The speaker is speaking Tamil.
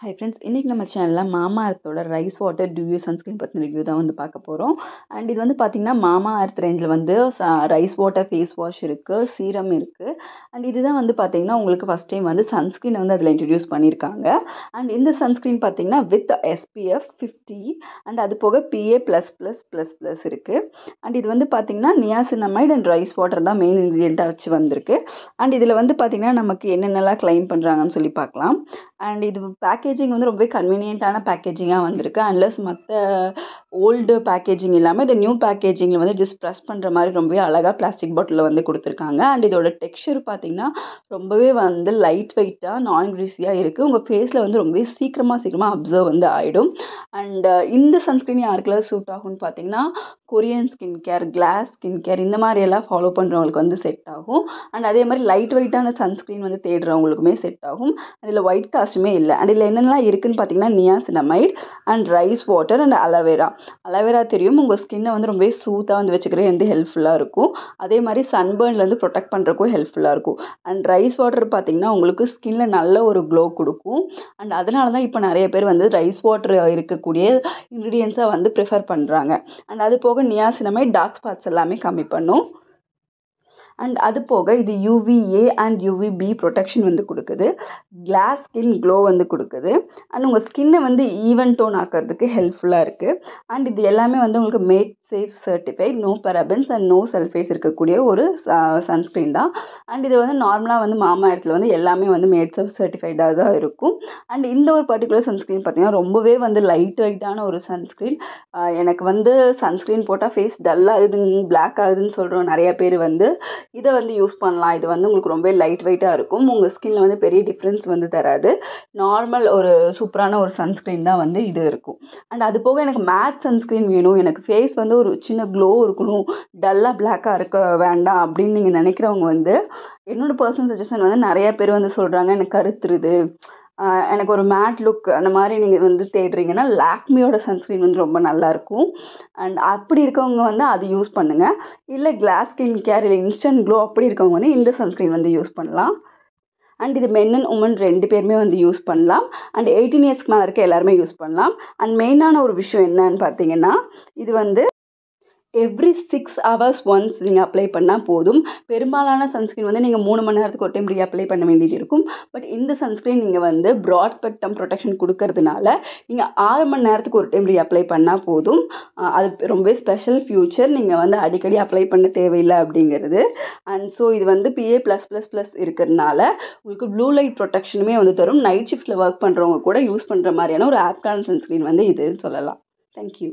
ஹை ஃப்ரெண்ட்ஸ், இன்றைக்கி நம்ம சேனலில் மாமா அர்த்தோட ரைஸ் வாட்டர் டியூ சன்ஸ்க்ரீன் பற்றின ரிவ்யூ தான் வந்து பார்க்க போகிறோம். அண்ட் இது வந்து பார்த்திங்கன்னா மாமா அர்த் ரேஞ்சில் வந்து ரைஸ் வாட்டர் ஃபேஸ் வாஷ் இருக்குது, சீரம் இருக்குது. அண்ட் இதுதான் வந்து பார்த்திங்கன்னா உங்களுக்கு ஃபஸ்ட் டைம் வந்து சன்ஸ்க்ரீனை வந்து அதில் இன்ட்ரடியூஸ் பண்ணியிருக்காங்க. அண்ட் இந்த சன்ஸ்க்ரீன் பார்த்திங்கன்னா வித் SPF 50 அண்ட் அது போக PA++++ இருக்குது. அண்ட் இது வந்து பார்த்திங்கன்னா நியாசினமைட் அண்ட் ரைஸ் வாட்டர் தான் மெயின் இன்க்ரீடியண்ட்டாக வச்சு வந்திருக்கு. அண்ட் இதில் வந்து பார்த்திங்கன்னா நமக்கு என்னென்னலாம் கிளைம் பண்ணுறாங்கன்னு சொல்லி பார்க்கலாம். அண்ட் இது பேக்கேஜிங் வந்து ரொம்ப கன்வீனியண்ட்டான பேக்கேஜிங்காக வந்திருக்கு. அன்லஸ் மற்ற ஓல்டு பேக்கேஜிங் இல்லாமல் இது நியூ பேக்கேஜிங்கில் வந்து ஜஸ்ட் ப்ரெஸ் பண்ணுற மாதிரி ரொம்பவே அழகாக பிளாஸ்டிக் பாட்டிலில் வந்து கொடுத்துருக்காங்க. அண்ட் இதோட டெக்ஸ்சர் பார்த்திங்கன்னா ரொம்பவே வந்து லைட் வெயிட்டாக நான் கிரீஸியாக இருக்குது. உங்கள் ஃபேஸில் வந்து ரொம்பவே சீக்கிரமாக அப்சர்வ் வந்து ஆகிடும். அண்ட் இந்த சன்ஸ்க்ரீன் யாருக்கெல்லாம் சூட் ஆகும்னு பார்த்திங்கன்னா Korean skin care, class skin care இந்த மாதிரியெல்லாம் ஃபாலோ பண்ணுறவங்களுக்கு வந்து செட் ஆகும். அண்ட் அதே மாதிரி லைட் வெயிட்டான சன்ஸ்க்ரீன் வந்து தேடுறவங்களுக்குமே செட் ஆகும். அதில் ஒயிட் காஸ்ட்டுமே இல்லை. அண்ட் இதில் என்னென்னலாம் இருக்குதுன்னு பார்த்தீங்கன்னா niacinamide and rise water and aloe vera தெரியும், உங்கள் ஸ்கின்னை வந்து ரொம்பவே சூத்தாக வந்து வச்சுக்கிறது வந்து ஹெல்ப்ஃபுல்லாக இருக்கும். அதே மாதிரி சன்பர்ன்லேருந்து ப்ரொடெக்ட் பண்ணுறக்கும் ஹெல்ப்ஃபுல்லாக இருக்கும். அண்ட் ரைஸ் வாட்டர் பார்த்திங்கன்னா உங்களுக்கு ஸ்கின்னில் நல்ல ஒரு க்ளோ கொடுக்கும். அண்ட் அதனால தான் இப்போ நிறைய பேர் வந்து ரைஸ் வாட்டர் இருக்கக்கூடிய இன்க்ரீடியன்ஸாக வந்து ப்ரிஃபர் பண்ணுறாங்க. அண்ட் அது போக நியாசினமைட் டார்க் ஸ்பாட்ஸ் எல்லாமே கம்மி பண்ணும். அண்ட் அது போக இது UVA அண்ட் UVB ப்ரொடெக்ஷன் வந்து கொடுக்குது. கிளாஸ் ஸ்கின் க்ளோ வந்து கொடுக்குது. அண்ட் உங்கள் ஸ்கின்னை வந்து ஈவன் டோன் ஆக்கிறதுக்கு ஹெல்ப்ஃபுல்லாக இருக்குது. அண்ட் இது எல்லாமே வந்து உங்களுக்கு made safe certified, no parabens and no sulphates இருக்கக்கூடிய ஒரு சன்ஸ்க்ரீன் தான். அண்ட் இது வந்து நார்மலாக வந்து மாமா இடத்துல வந்து எல்லாமே வந்து மேட் சேஃப் சர்டிஃபைடாக தான் இருக்கும். அண்ட் இந்த ஒரு பர்டிகுலர் சன்ஸ்க்ரீன் பார்த்திங்கன்னா ரொம்பவே வந்து லைட் வெயிட்டான ஒரு சன்ஸ்க்ரீன். எனக்கு வந்து சன்ஸ்க்ரீன் போட்டால் ஃபேஸ் டல்லாகுது, பிளாக் ஆகுதுன்னு சொல்கிறோம் நிறைய பேர் வந்து இதை வந்து யூஸ் பண்ணலாம். இது வந்து உங்களுக்கு ரொம்ப லைட் வெயிட்டாக இருக்கும். உங்கள் ஸ்கின்னில் வந்து பெரிய டிஃப்ரென்ஸ் வந்து தராது. நார்மல் ஒரு சூப்பரான ஒரு சன்ஸ்க்ரீன் தான் வந்து இது இருக்கும். அண்ட் அது போக எனக்கு மேட் சன்ஸ்க்ரீன் வேணும், எனக்கு ஃபேஸ் வந்து ஒரு சின்ன க்ளோ இருக்கணும், டல்லாக பிளாக்காக இருக்க வேண்டாம் அப்படின்னு நீங்கள் நினைக்கிறவங்க வந்து என்னோடய பர்சனல் சஜஷன் வந்து நிறைய பேர் வந்து சொல்கிறாங்க எனக்கு கருத்துருது, எனக்கு ஒரு மேட் லுக் அந்த மாதிரி நீங்கள் வந்து தேடுறீங்கன்னா லாக்மியோட சன்ஸ்க்ரீன் வந்து ரொம்ப நல்லாயிருக்கும். அண்ட் அப்படி இருக்கவங்க வந்து அது யூஸ் பண்ணுங்கள். இல்லை கிளாஸ் ஸ்கின் கேர் இல்லை இன்ஸ்டன்ட் க்ளோ அப்படி இருக்கவங்க வந்து இந்த சன்ஸ்க்ரீன் வந்து யூஸ் பண்ணலாம். அண்ட் இது மென் அண்ட் உமன் 2 பேருமே வந்து யூஸ் பண்ணலாம். அண்ட் 18 இயர்ஸ்க்கு மேலே இருக்க எல்லாருமே யூஸ் பண்ணலாம். அண்ட் மெயினான ஒரு விஷயம் என்னன்னு பார்த்தீங்கன்னா இது வந்து எவ்ரி 6 hours ஒன்ஸ் நீங்கள் அப்ளை பண்ணால் போதும். பெரும்பாலான சன்ஸ்க்ரீன் வந்து நீங்கள் 3 மணி நேரத்துக்கு ஒரு டைம் அப்ளை பண்ண வேண்டியது இருக்கும். பட் இந்த சன்ஸ்க்ரீன் நீங்கள் வந்து ப்ராட் ஸ்பெக்ட்ரம் ப்ரொடெக்ஷன் கொடுக்கறதுனால நீங்கள் 6 மணி நேரத்துக்கு ஒரு டைம் அப்ளை பண்ணால் போதும். அது ரொம்பவே ஸ்பெஷல் ஃபியூச்சர், நீங்கள் வந்து அடிக்கடி அப்ளை பண்ண தேவையில்லை அப்படிங்கிறது. அண்ட் ஸோ இது வந்து PA+++ இருக்கிறதுனால உங்களுக்கு ப்ளூ லைட் ப்ரொடெக்ஷனுமே வந்து தரும். நைட் ஷிஃப்ட்டில் ஒர்க் பண்ணுறவங்க கூட யூஸ் பண்ணுற மாதிரியான ஒரு ஆப்டான சன்ஸ்க்ரீன் வந்து இதுன்னு சொல்லலாம். தேங்க்யூ.